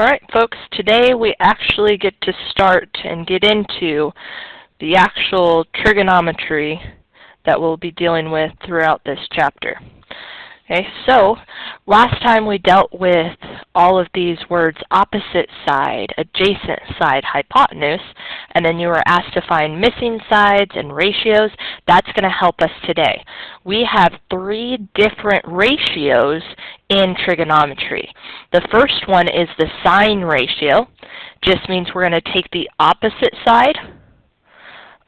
All right, folks, today we actually get to start and get into the actual trigonometry that we'll be dealing with throughout this chapter. Okay, so last time we dealt with all of these words: opposite side, adjacent side, hypotenuse, and then you were asked to find missing sides and ratios. That's going to help us today. We have three different ratios in trigonometry. The first one is the sine ratio. Just means we're going to take the opposite side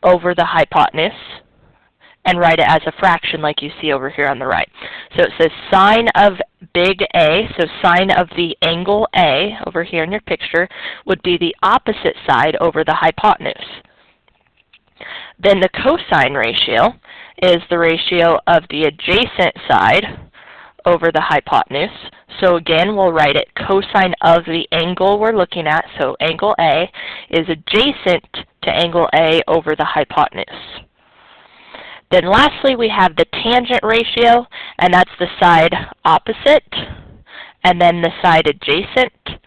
over the hypotenuse and write it as a fraction like you see over here on the right. So it says sine of big A, so sine of the angle A over here in your picture would be the opposite side over the hypotenuse. Then the cosine ratio is the ratio of the adjacent side over the hypotenuse. So again, we'll write it cosine of the angle we're looking at, so angle A is adjacent to angle A over the hypotenuse. Then lastly, we have the tangent ratio, and that's the side opposite and then the side adjacent.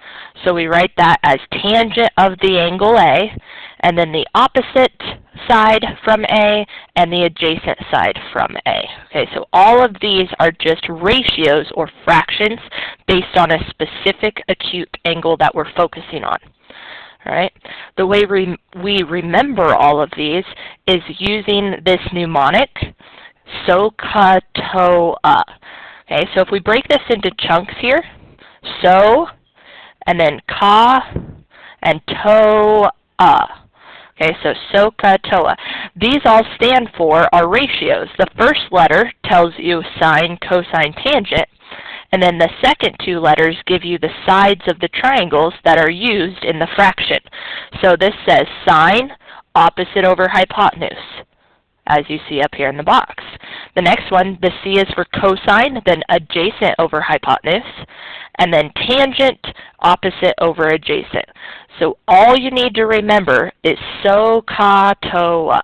So we write that as tangent of the angle A, and then the opposite side from A and the adjacent side from A. Okay, so all of these are just ratios or fractions based on a specific acute angle that we're focusing on. All right. The way we remember all of these is using this mnemonic, SOHCAHTOA. Okay, so if we break this into chunks here, so, and then ka, and toa. Okay, so SOHCAHTOA. These all stand for our ratios. The first letter tells you sine, cosine, tangent. And then the second two letters give you the sides of the triangles that are used in the fraction. So this says sine, opposite over hypotenuse, as you see up here in the box. The next one, the C is for cosine, then adjacent over hypotenuse, and then tangent, opposite over adjacent. So all you need to remember is SOHCAHTOA.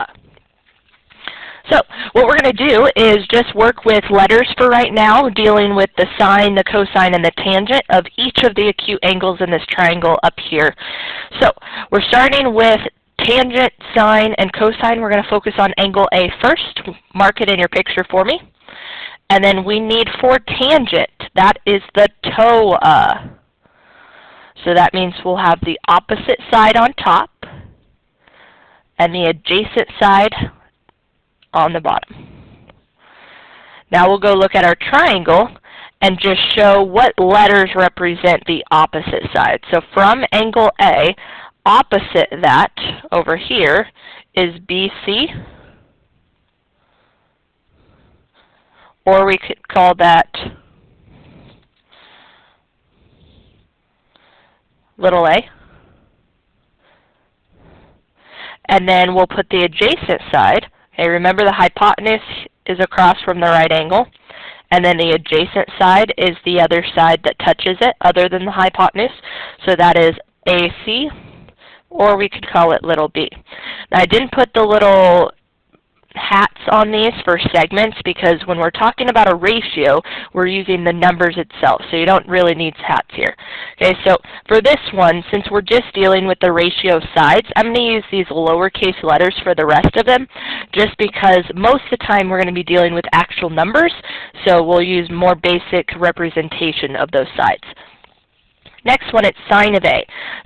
So what we're going to do is just work with letters for right now, dealing with the sine, the cosine, and the tangent of each of the acute angles in this triangle up here. So we're starting with tangent, sine, and cosine. We're going to focus on angle A first. Mark it in your picture for me. And then we need for tangent, that is the toa. So that means we'll have the opposite side on top and the adjacent side on the bottom. Now we'll go look at our triangle and just show what letters represent the opposite side. So from angle A, opposite that over here is BC, or we could call that little a. And then we'll put the adjacent side. Okay, remember the hypotenuse is across from the right angle, and then the adjacent side is the other side that touches it other than the hypotenuse. So that is AC, or we could call it little b. Now I didn't put the little hats on these for segments because when we're talking about a ratio, we're using the numbers itself, so you don't really need hats here. Okay, so for this one, since we're just dealing with the ratio sides, I'm going to use these lowercase letters for the rest of them, just because most of the time we're going to be dealing with actual numbers, so we'll use more basic representation of those sides. Next one, it's sine of A.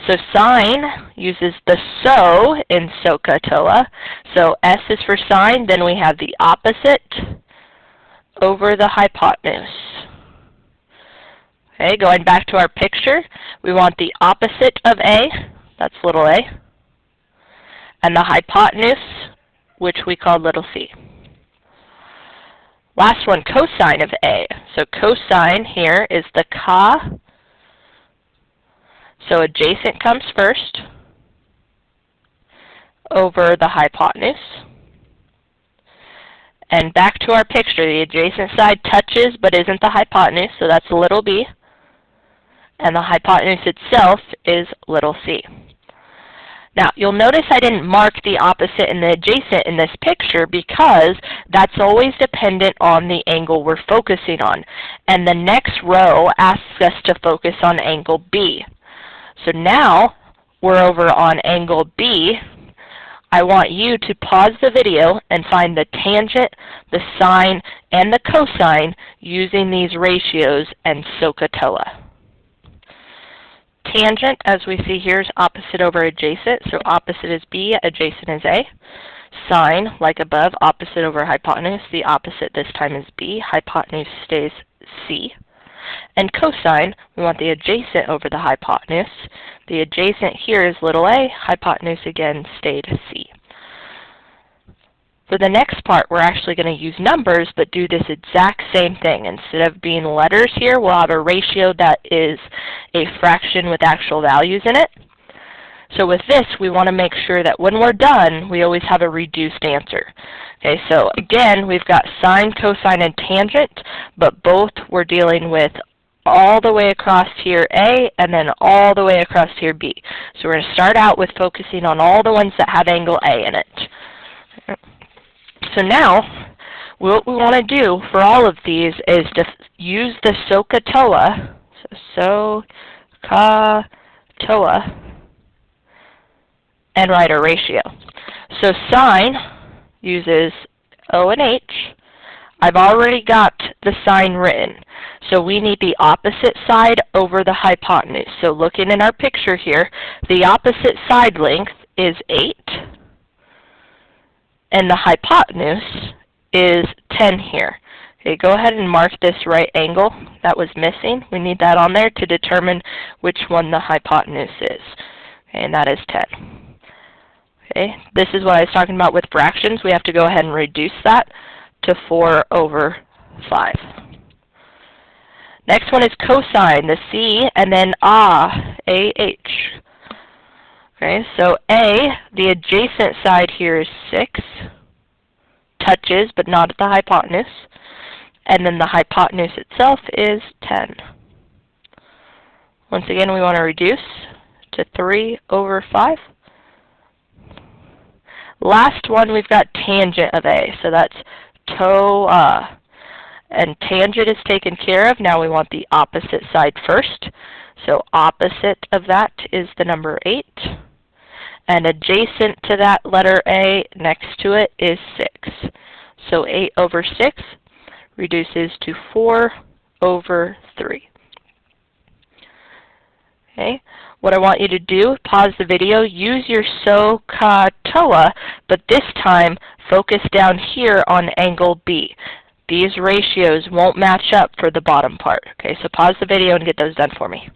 So sine uses the so in SOHCAHTOA. So S is for sine, then we have the opposite over the hypotenuse. Okay, going back to our picture, we want the opposite of A, that's little a, and the hypotenuse, which we call little c. Last one, cosine of A. So cosine here is the ka. So adjacent comes first over the hypotenuse. And back to our picture, the adjacent side touches but isn't the hypotenuse, so that's little b. And the hypotenuse itself is little c. Now, you'll notice I didn't mark the opposite and the adjacent in this picture because that's always dependent on the angle we're focusing on. And the next row asks us to focus on angle B. So now we're over on angle B. I want you to pause the video and find the tangent, the sine, and the cosine using these ratios and SOHCAHTOA. Tangent, as we see here, is opposite over adjacent, so opposite is B, adjacent is A. Sine, like above, opposite over hypotenuse. The opposite this time is B, hypotenuse stays C. And cosine, we want the adjacent over the hypotenuse. The adjacent here is little a, hypotenuse again stayed C. For the next part, we're actually going to use numbers, but do this exact same thing. Instead of being letters here, we'll have a ratio that is a fraction with actual values in it. So with this, we want to make sure that when we're done, we always have a reduced answer. Okay, so again, we've got sine, cosine, and tangent, but both we're dealing with all the way across here A, and then all the way across here B. So we're going to start out with focusing on all the ones that have angle A in it. So now, what we want to do for all of these is to use the SOHCAHTOA, so SOHCAHTOA, and write a ratio. So sine uses O and H. I've already got the sine written, so we need the opposite side over the hypotenuse. So looking in our picture here, the opposite side length is 8. And the hypotenuse is 10 here. Okay, go ahead and mark this right angle that was missing. We need that on there to determine which one the hypotenuse is. Okay, and that is 10. Okay, this is what I was talking about with fractions. We have to go ahead and reduce that to 4 over 5. Next one is cosine, the C, and then A-H. Okay, so A, the adjacent side here is 6, touches but not at the hypotenuse, and then the hypotenuse itself is 10. Once again, we want to reduce to 3 over 5. Last one, we've got tangent of A, so that's TOA. And tangent is taken care of. Now we want the opposite side first. So opposite of that is the number 8. And adjacent to that letter A, next to it, is 6. So 8 over 6 reduces to 4 over 3. Okay, what I want you to do, pause the video, use your SOHCAHTOA, but this time focus down here on angle B. These ratios won't match up for the bottom part. Okay, so pause the video and get those done for me.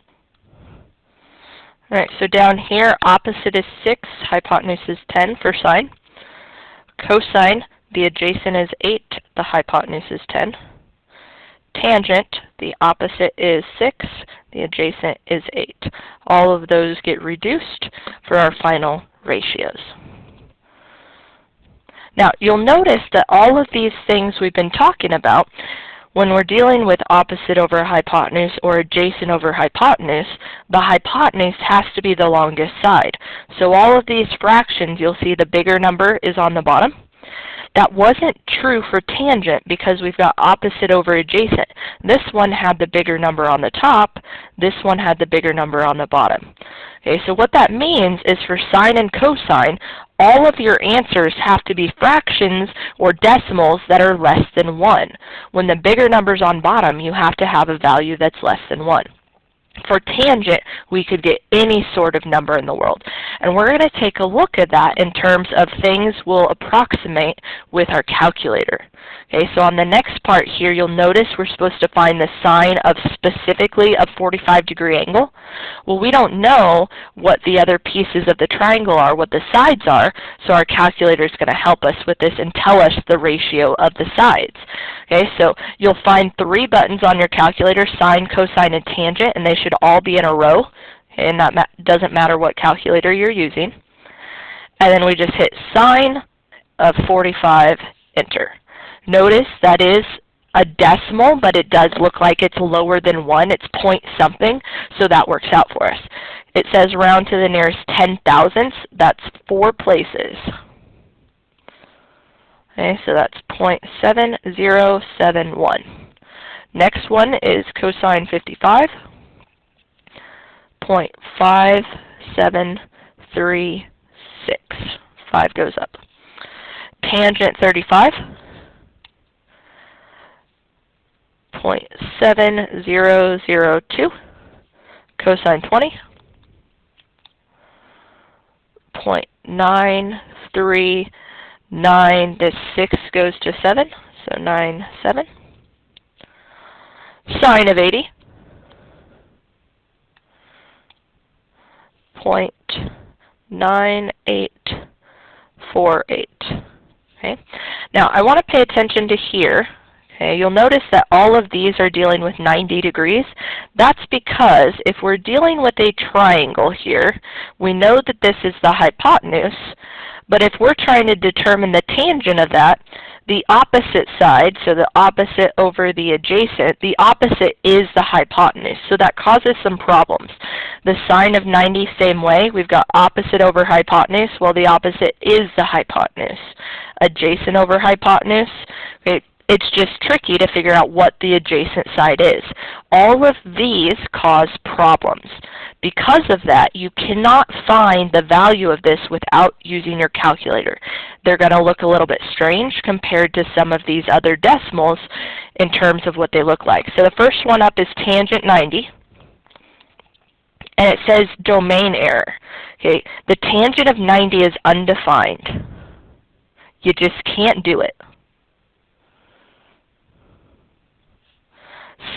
Alright, so down here, opposite is 6, hypotenuse is 10 for sine. Cosine, the adjacent is 8, the hypotenuse is 10. Tangent, the opposite is 6, the adjacent is 8. All of those get reduced for our final ratios. Now, you'll notice that all of these things we've been talking about, when we're dealing with opposite over hypotenuse or adjacent over hypotenuse, the hypotenuse has to be the longest side. So all of these fractions, you'll see the bigger number is on the bottom. That wasn't true for tangent because we've got opposite over adjacent. This one had the bigger number on the top. This one had the bigger number on the bottom. Okay, so what that means is for sine and cosine, all of your answers have to be fractions or decimals that are less than 1. When the bigger number's on bottom, you have to have a value that's less than 1. For tangent, we could get any sort of number in the world. And we're going to take a look at that in terms of things we'll approximate with our calculator. Okay, so on the next part here, you'll notice we're supposed to find the sine of specifically a 45-degree angle. Well, we don't know what the other pieces of the triangle are, what the sides are, so our calculator is going to help us with this and tell us the ratio of the sides. Okay, so you'll find 3 buttons on your calculator, sine, cosine, and tangent, and they should all be in a row, and that doesn't matter what calculator you're using. And then we just hit sine of 45, enter. Notice that is a decimal, but it does look like it's lower than 1. It's point something, so that works out for us. It says round to the nearest 10,000ths. That's 4 places. Okay, so that's 0.7071. Next one is cosine 55. 5, 7, 3, 6. 5 goes up. Tangent 35, 0.7002. Cosine 20, 0.939. This 6 goes to 7, so 9, 7. Sine of 80, 0.9848. Okay. Now I want to pay attention to here. Okay, you'll notice that all of these are dealing with 90 degrees. That's because if we're dealing with a triangle here, we know that this is the hypotenuse, but if we're trying to determine the tangent of that, the opposite side, so the opposite over the adjacent, the opposite is the hypotenuse. So that causes some problems. The sine of 90, same way. We've got opposite over hypotenuse, well, the opposite is the hypotenuse. Adjacent over hypotenuse, okay, it's just tricky to figure out what the adjacent side is. All of these cause problems. Because of that, you cannot find the value of this without using your calculator. They're going to look a little bit strange compared to some of these other decimals in terms of what they look like. So the first one up is tangent 90, and it says domain error. Okay, the tangent of 90 is undefined. You just can't do it.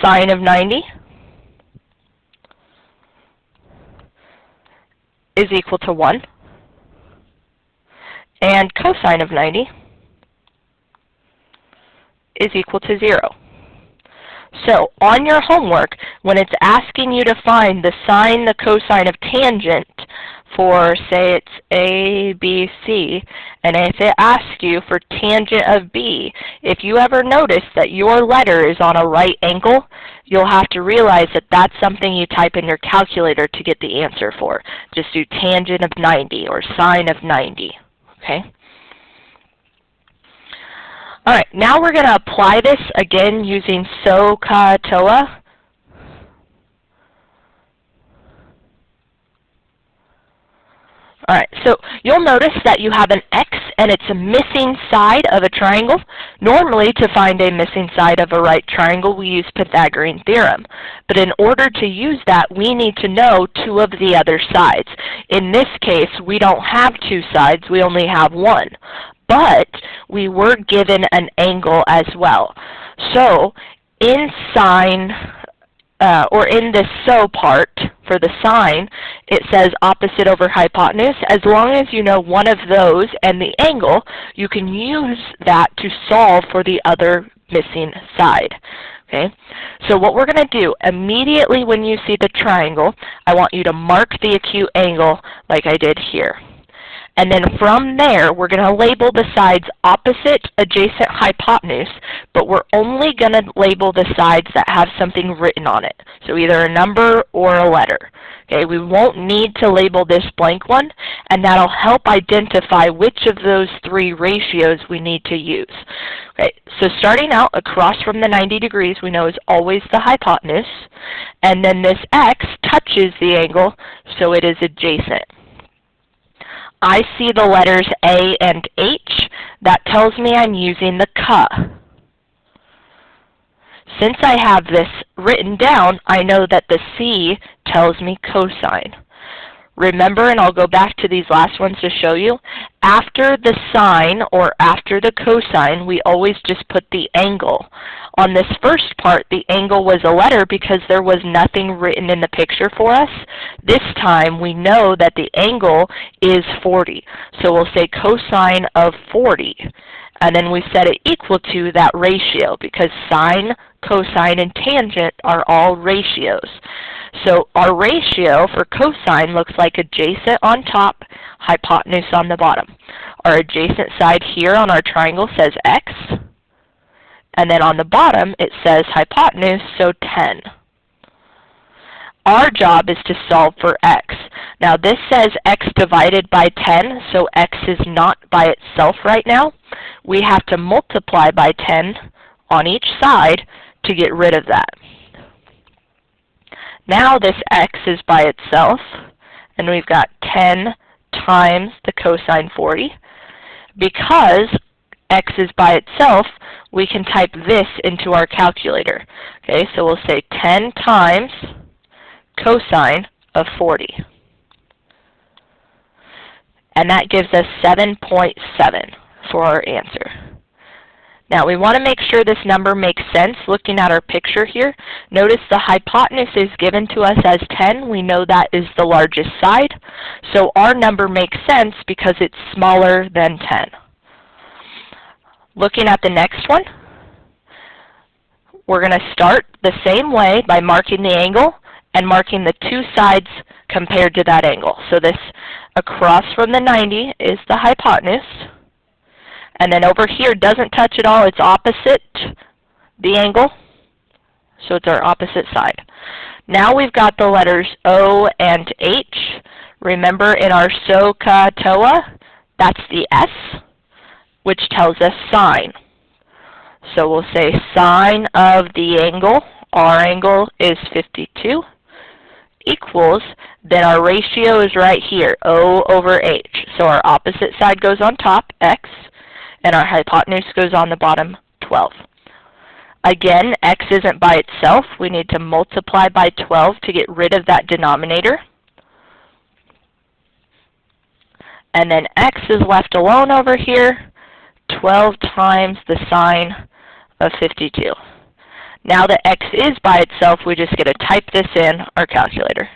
Sine of 90 is equal to 1, and cosine of 90 is equal to 0. So on your homework, when it's asking you to find the sine, the cosine of tangent for, say it's A, B, C, and if it asks you for tangent of B, if you ever notice that your letter is on a right angle, you'll have to realize that that's something you type in your calculator to get the answer for. Just do tangent of 90 or sine of 90, okay? All right, now we're going to apply this again using SOHCAHTOA. All right, so you'll notice that you have an X and it's a missing side of a triangle. Normally, to find a missing side of a right triangle, we use Pythagorean theorem. But in order to use that, we need to know two of the other sides. In this case, we don't have two sides, we only have one. But we were given an angle as well. So in sine, or in this SO part for the sine, it says opposite over hypotenuse. As long as you know one of those and the angle, you can use that to solve for the other missing side. Okay? So what we're going to do, immediately when you see the triangle, I want you to mark the acute angle like I did here. And then from there, we're going to label the sides opposite, adjacent, hypotenuse, but we're only going to label the sides that have something written on it. So either a number or a letter. Okay, we won't need to label this blank one, and that'll help identify which of those three ratios we need to use. Okay, so starting out across from the 90 degrees, we know is always the hypotenuse, and then this X touches the angle, so it is adjacent. I see the letters A and H. That tells me I'm using the CA. Since I have this written down, I know that the C tells me cosine. Remember, and I'll go back to these last ones to show you, after the sine or after the cosine, we always just put the angle. On this first part, the angle was a letter because there was nothing written in the picture for us. This time, we know that the angle is 40. So we'll say cosine of 40. And then we set it equal to that ratio because sine, cosine, and tangent are all ratios. So our ratio for cosine looks like adjacent on top, hypotenuse on the bottom. Our adjacent side here on our triangle says X. And then on the bottom, it says hypotenuse, so 10. Our job is to solve for X. Now this says X divided by 10, so X is not by itself right now. We have to multiply by 10 on each side to get rid of that. Now this X is by itself, and we've got 10 times the cosine 40. Because x is by itself, we can type this into our calculator. Okay, so we'll say 10 times cosine of 40. And that gives us 7.7 for our answer. Now we want to make sure this number makes sense looking at our picture here. Notice the hypotenuse is given to us as 10. We know that is the largest side. So our number makes sense because it's smaller than 10. Looking at the next one, we're going to start the same way by marking the angle and marking the two sides compared to that angle. So this across from the 90 is the hypotenuse, and then over here doesn't touch at all, it's opposite the angle, so it's our opposite side. Now we've got the letters O and H. Remember in our SOHCAHTOA, that's the S, which tells us sine. So we'll say sine of the angle, our angle is 52, equals, then our ratio is right here, O over H. So our opposite side goes on top, X, and our hypotenuse goes on the bottom, 12. Again, X isn't by itself. We need to multiply by 12 to get rid of that denominator. And then X is left alone over here, 12 times the sine of 52. Now that X is by itself, we just get to type this in our calculator.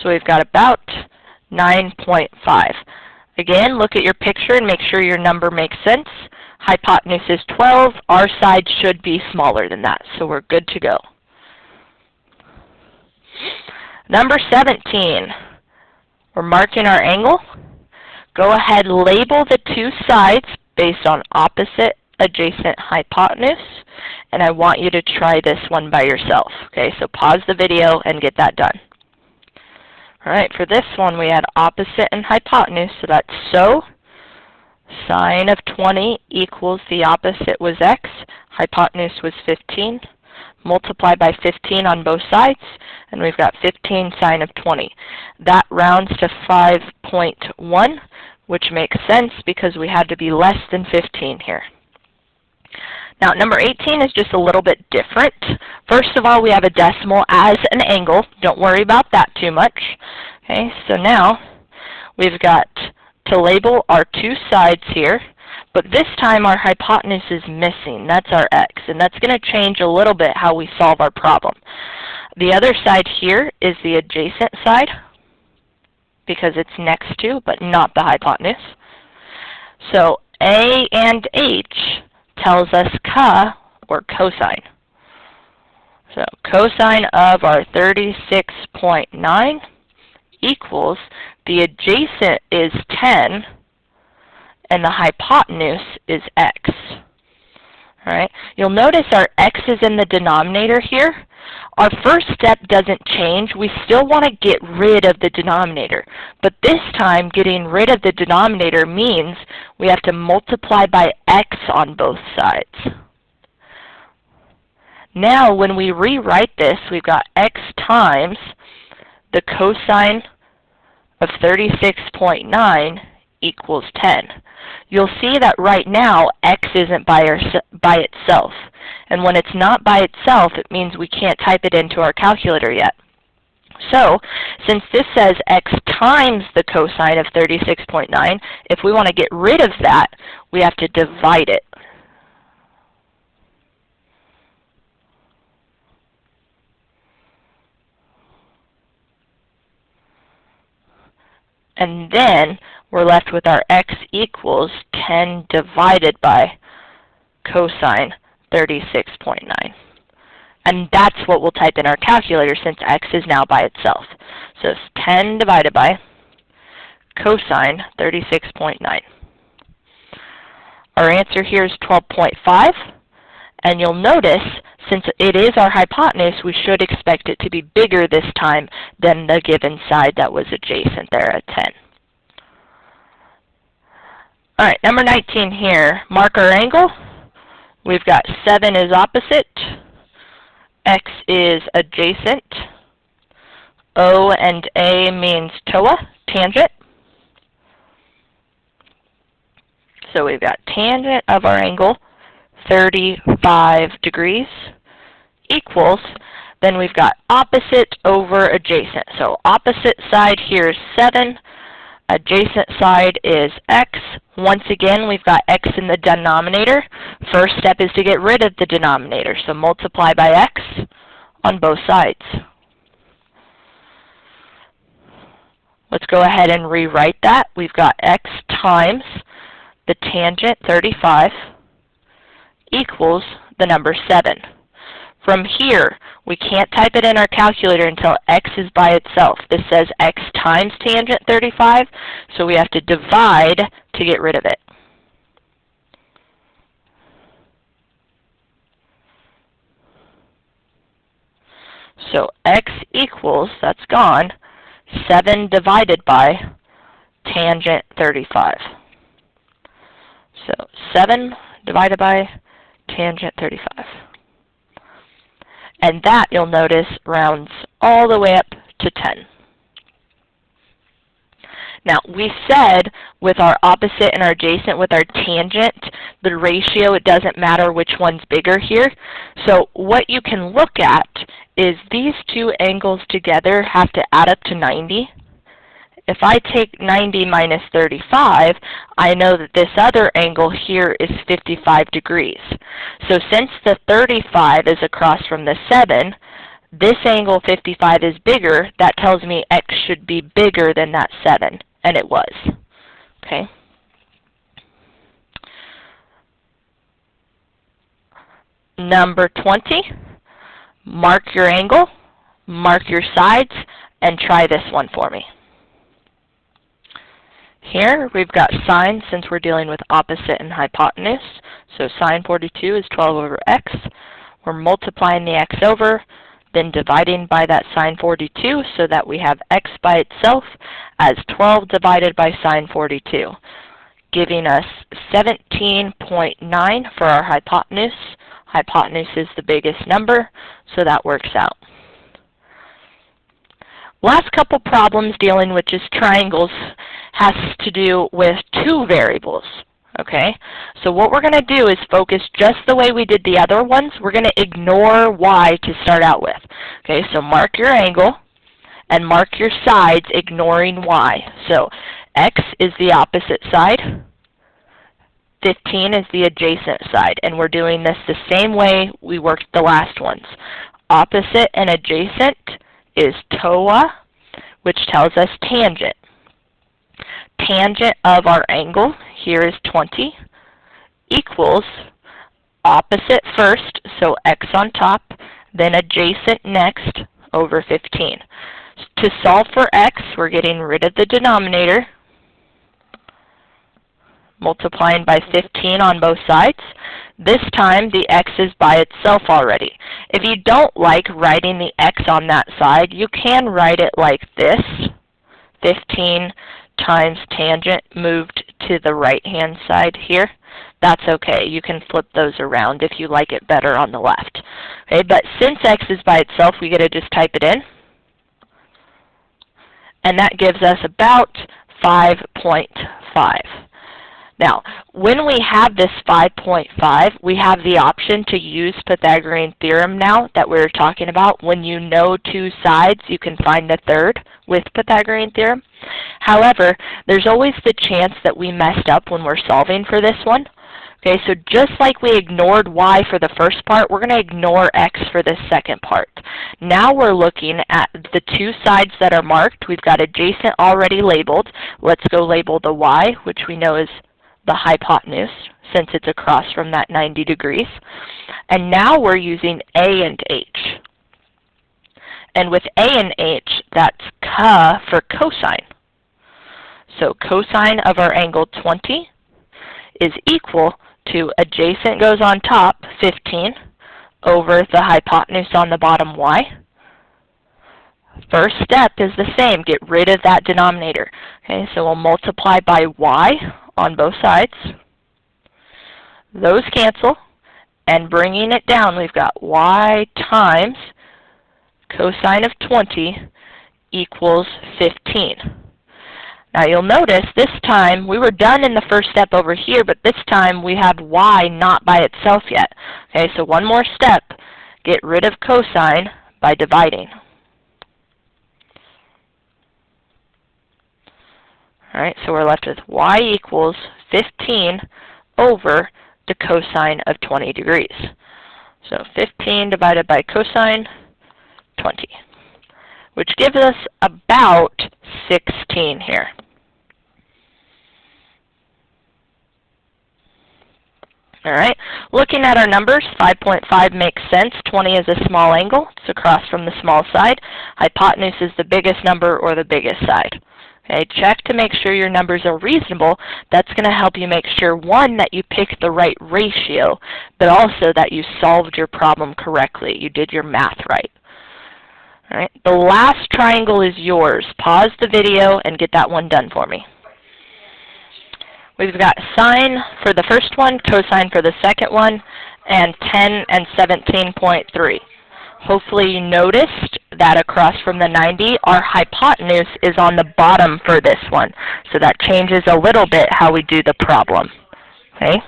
So we've got about 9.5. Again, look at your picture and make sure your number makes sense. Hypotenuse is 12. Our side should be smaller than that, so we're good to go. Number 17. We're marking our angle. Go ahead, label the two sides based on opposite adjacent hypotenuse, and I want you to try this one by yourself. Okay, so pause the video and get that done. All right, for this one we had opposite and hypotenuse, so that's sine of 20 equals the opposite was x, hypotenuse was 15. Multiply by 15 on both sides, and we've got 15 sine of 20. That rounds to 5.1, which makes sense because we had to be less than 15 here. Now, number 18 is just a little bit different. First of all, we have a decimal as an angle. Don't worry about that too much. Okay, so now we've got to label our two sides here. But this time our hypotenuse is missing. That's our x, and that's going to change a little bit how we solve our problem. The other side here is the adjacent side because it's next to, but not the hypotenuse. So A and H tells us ca, or cosine. So cosine of our 36.9 equals, the adjacent is 10, and the hypotenuse is x. All right. You'll notice our x is in the denominator here. Our first step doesn't change. We still want to get rid of the denominator. But this time, getting rid of the denominator means we have to multiply by x on both sides. Now, when we rewrite this, we've got x times the cosine of 36.9 equals 10. You'll see that right now x isn't by itself. And when it's not by itself, it means we can't type it into our calculator yet. So, since this says x times the cosine of 36.9, if we want to get rid of that, we have to divide it. And then we're left with our x equals 10 divided by cosine 36.9. And that's what we'll type in our calculator since x is now by itself. So it's 10 divided by cosine 36.9. Our answer here is 12.5. And you'll notice, since it is our hypotenuse, we should expect it to be bigger this time than the given side that was adjacent there at 10. All right, number 19 here. Mark our angle. We've got 7 is opposite. X is adjacent. O and A means TOA, tangent. So we've got tangent of our angle, 35 degrees, equals, then we've got opposite over adjacent. So opposite side here is 7, adjacent side is x. Once again, we've got x in the denominator. First step is to get rid of the denominator, so multiply by x on both sides. Let's go ahead and rewrite that. We've got x times the tangent, 35, equals the number 7. From here, we can't type it in our calculator until x is by itself. This says x times tangent 35, so we have to divide to get rid of it. So x equals, that's gone, 7 divided by tangent 35. So 7 divided by tangent 35. And that, you'll notice, rounds all the way up to 10. Now, we said with our opposite and our adjacent, with our tangent, the ratio, it doesn't matter which one's bigger here. So what you can look at is these two angles together have to add up to 90. If I take 90 minus 35, I know that this other angle here is 55 degrees. So since the 35 is across from the 7, this angle 55 is bigger. That tells me x should be bigger than that 7, and it was. Okay. Number 20, mark your angle, mark your sides, and try this one for me. Here we've got sine, since we're dealing with opposite and hypotenuse. So sine 42 is 12 over x. We're multiplying the x over, then dividing by that sine 42 so that we have x by itself as 12 divided by sine 42, giving us 17.9 for our hypotenuse. Hypotenuse is the biggest number, so that works out. Last couple problems dealing with just triangles has to do with two variables. Okay, so what we're going to do is focus just the way we did the other ones. We're going to ignore y to start out with. Okay, so mark your angle and mark your sides ignoring y. So x is the opposite side, 15 is the adjacent side, and we're doing this the same way we worked the last ones. Opposite and adjacent is TOA, which tells us tangent. Tangent of our angle, here is 20, equals opposite first, so x on top, then adjacent next, over 15. To solve for x, we're getting rid of the denominator, multiplying by 15 on both sides. This time, the x is by itself already. If you don't like writing the x on that side, you can write it like this, 15 times tangent moved to the right-hand side here. That's okay. You can flip those around if you like it better on the left. Okay, but since x is by itself, we get to just type it in. And that gives us about 5.5. Now, when we have this 5.5, we have the option to use Pythagorean theorem now that we were talking about. When you know two sides, you can find the third with Pythagorean theorem. However, there's always the chance that we messed up when we're solving for this one. Okay, so just like we ignored y for the first part, we're going to ignore x for the second part. Now we're looking at the two sides that are marked. We've got adjacent already labeled. Let's go label the y, which we know is the hypotenuse, since it's across from that 90 degrees. And now we're using a and h. And with a and h, that's ca for cosine. So cosine of our angle 20 is equal to adjacent goes on top, 15, over the hypotenuse on the bottom, y. First step is the same, get rid of that denominator. Okay, so we'll multiply by y on both sides. Those cancel, And bringing it down, we've got y times cosine of 20 equals 15. Now you'll notice this time we were done in the first step over here, but this time we have y not by itself yet. Okay, so one more step. Get rid of cosine by dividing. Alright, so we're left with y equals 15 over the cosine of 20 degrees. So 15 divided by cosine 20, which gives us about 16 here. Alright, looking at our numbers, 5.5 makes sense. 20 is a small angle. It's across from the small side. Hypotenuse is the biggest number or the biggest side. Okay, check to make sure your numbers are reasonable. That's going to help you make sure, one, that you picked the right ratio, but also that you solved your problem correctly. You did your math right. All right, the last triangle is yours. Pause the video and get that one done for me. We've got sine for the first one, cosine for the second one, and 10 and 17.3. Hopefully you noticed that across from the 90, our hypotenuse is on the bottom for this one. So that changes a little bit how we do the problem. Okay?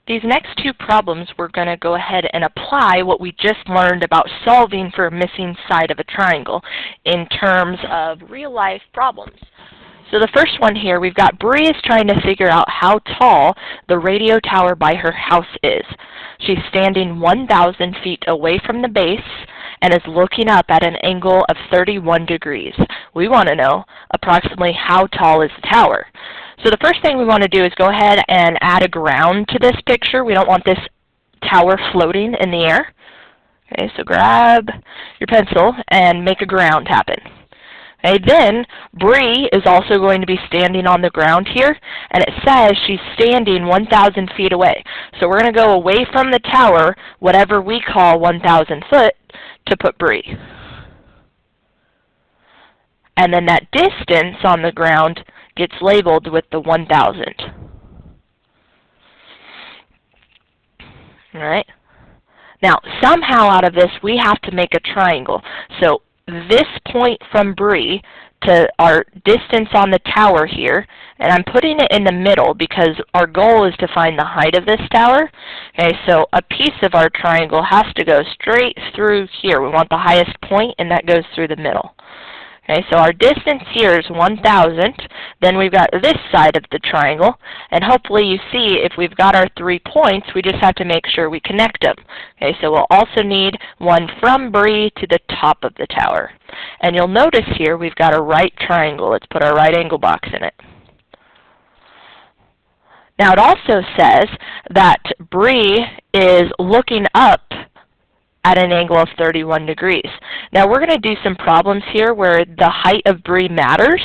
These next two problems, we're going to go ahead and apply what we just learned about solving for a missing side of a triangle in terms of real-life problems. So the first one here, we've got Bree is trying to figure out how tall the radio tower by her house is. She's standing 1,000 feet away from the base and is looking up at an angle of 31 degrees. We want to know approximately how tall is the tower. So the first thing we want to do is go ahead and add a ground to this picture. We don't want this tower floating in the air. Okay, so grab your pencil and make a ground happen. Okay, then Bree is also going to be standing on the ground here, and it says she's standing 1,000 feet away. So we're going to go away from the tower, whatever we call 1,000 foot, to put Bree. And then that distance on the ground gets labeled with the 1,000. All right. Now, somehow out of this, we have to make a triangle. So this point from Bree to our distance on the tower here, and I'm putting it in the middle because our goal is to find the height of this tower. Okay, so a piece of our triangle has to go straight through here. We want the highest point, and that goes through the middle. Okay, so our distance here is 1,000. Then we've got this side of the triangle, and hopefully you see if we've got our 3 points, we just have to make sure we connect them. Okay, so we'll also need one from Bree to the top of the tower. And you'll notice here we've got a right triangle. Let's put our right angle box in it. Now it also says that Bree is looking up at an angle of 31 degrees. Now we're going to do some problems here where the height of Bree matters,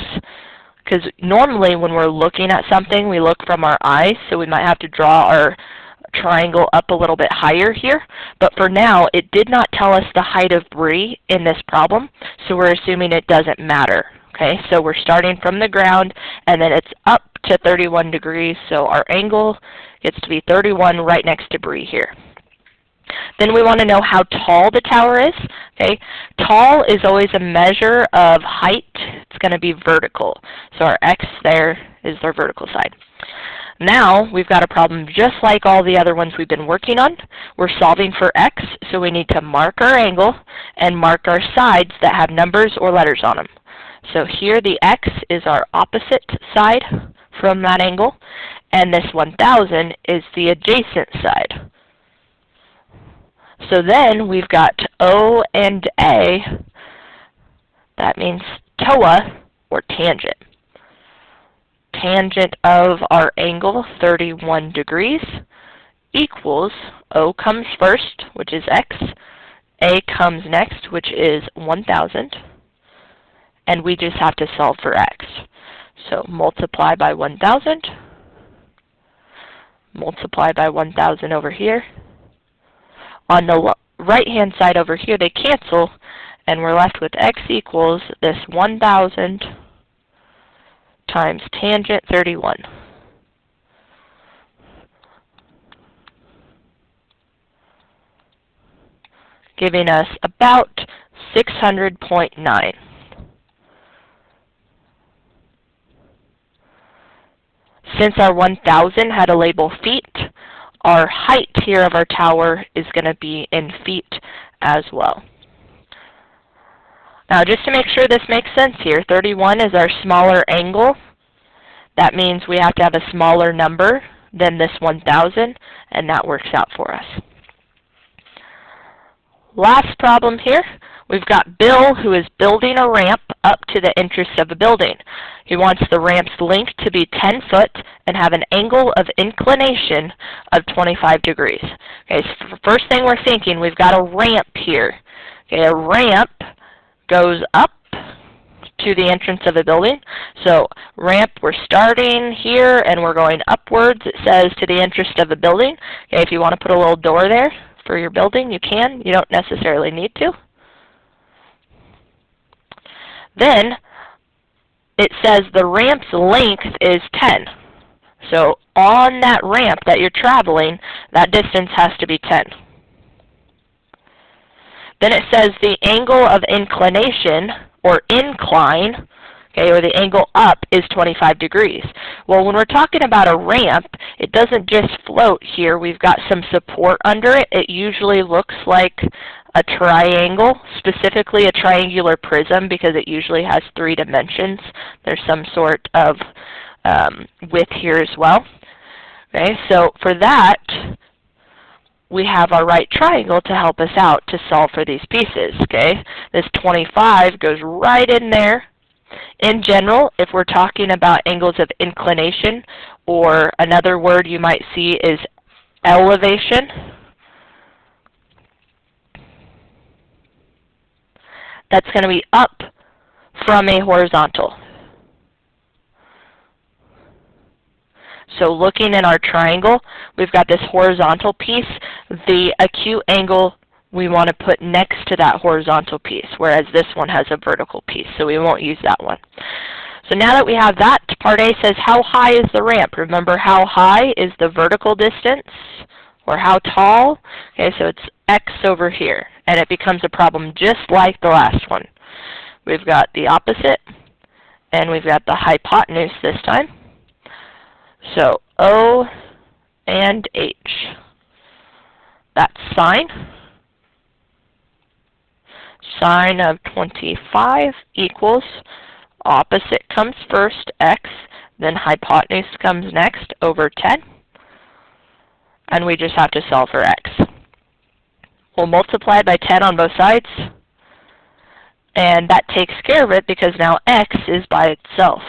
because normally when we're looking at something we look from our eyes, so we might have to draw our triangle up a little bit higher here. But for now, it did not tell us the height of Bree in this problem, so we're assuming it doesn't matter. Okay, so we're starting from the ground, and then it's up to 31 degrees, so our angle gets to be 31 right next to Bree here. Then we want to know how tall the tower is. Okay, tall is always a measure of height. It's going to be vertical. So our x there is our vertical side. Now we've got a problem just like all the other ones we've been working on. We're solving for x, so we need to mark our angle and mark our sides that have numbers or letters on them. So here the x is our opposite side from that angle, and this 1,000 is the adjacent side. So then we've got O and A. That means TOA, or tangent. Tangent of our angle, 31 degrees, equals O comes first, which is x. A comes next, which is 1,000. And we just have to solve for x. So multiply by 1,000. Multiply by 1,000 over here. On the right-hand side over here, they cancel, and we're left with x equals this 1,000 times tangent 31. giving us about 600.9. Since our 1,000 had a label feet, our height here of our tower is going to be in feet as well. Now, just to make sure this makes sense here, 31 is our smaller angle. That means we have to have a smaller number than this 1,000, and that works out for us. Last problem here, we've got Bill, who is building a ramp up to the entrance of a building. He wants the ramp's length to be 10 foot and have an angle of inclination of 25 degrees. Okay, so first thing we're thinking, we've got a ramp here. Okay, a ramp goes up to the entrance of a building. So ramp, we're starting here and we're going upwards, it says, to the entrance of a building. Okay, if you want to put a little door there for your building, you can. You don't necessarily need to. Then it says the ramp's length is 10. So on that ramp that you're traveling, that distance has to be 10. Then it says the angle of inclination, or incline, okay, or the angle up, is 25 degrees. Well, when we're talking about a ramp, it doesn't just float here. We've got some support under it. It usually looks like a triangle, specifically a triangular prism, because it usually has 3 dimensions. There's some sort of width here as well. Okay, so for that, we have our right triangle to help us out to solve for these pieces. Okay, this 25 goes right in there. In general, if we're talking about angles of inclination, or another word you might see is elevation, that's going to be up from a horizontal. So looking in our triangle, we've got this horizontal piece. The acute angle we want to put next to that horizontal piece, whereas this one has a vertical piece, so we won't use that one. So now that we have that, part A says, how high is the ramp? Remember, how high is the vertical distance, or how tall? Okay, so it's x over here, and it becomes a problem just like the last one. We've got the opposite, and we've got the hypotenuse this time. So O and H. That's sine. Sine of 25 equals, opposite comes first, x, then hypotenuse comes next, over 10. And we just have to solve for x. We'll multiply by 10 on both sides, and that takes care of it because now x is by itself.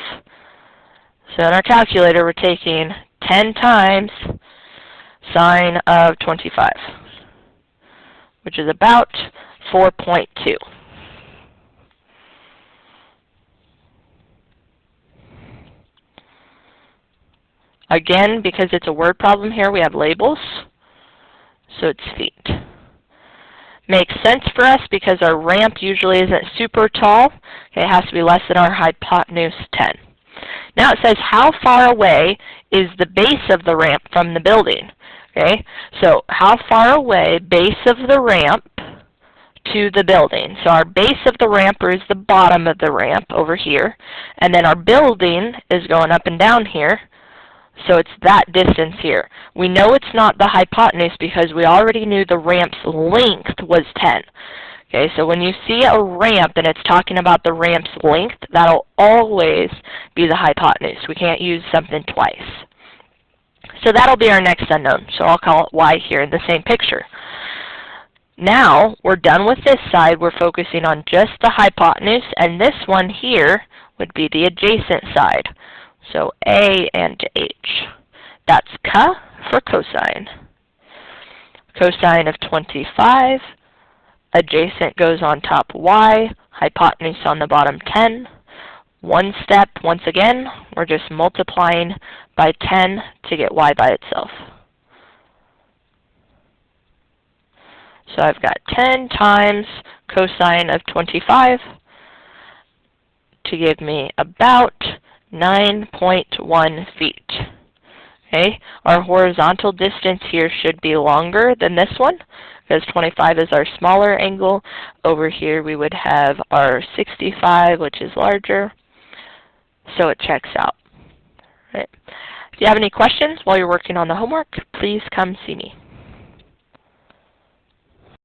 So in our calculator, we're taking 10 times sine of 25, which is about 4.2. Again, because it's a word problem here, we have labels, so it's feet. Makes sense for us because our ramp usually isn't super tall. Okay, it has to be less than our hypotenuse, 10. Now it says, how far away is the base of the ramp from the building? Okay, so how far away, base of the ramp to the building? So our base of the ramp is the bottom of the ramp over here, and then our building is going up and down here, so it's that distance here. We know it's not the hypotenuse because we already knew the ramp's length was 10. Okay, so when you see a ramp and it's talking about the ramp's length, that'll always be the hypotenuse. We can't use something twice. So that'll be our next unknown. So I'll call it y here in the same picture. Now we're done with this side. We're focusing on just the hypotenuse, and this one here would be the adjacent side. So A and H. That's ca for cosine. Cosine of 25. Adjacent goes on top y, hypotenuse on the bottom 10. One step, once again, we're just multiplying by 10 to get y by itself. So I've got 10 times cosine of 25 to give me about 9.1 feet. Okay, our horizontal distance here should be longer than this one. because 25 is our smaller angle. Over here we would have our 65, which is larger, so it checks out. Right. If you have any questions while you're working on the homework, please come see me.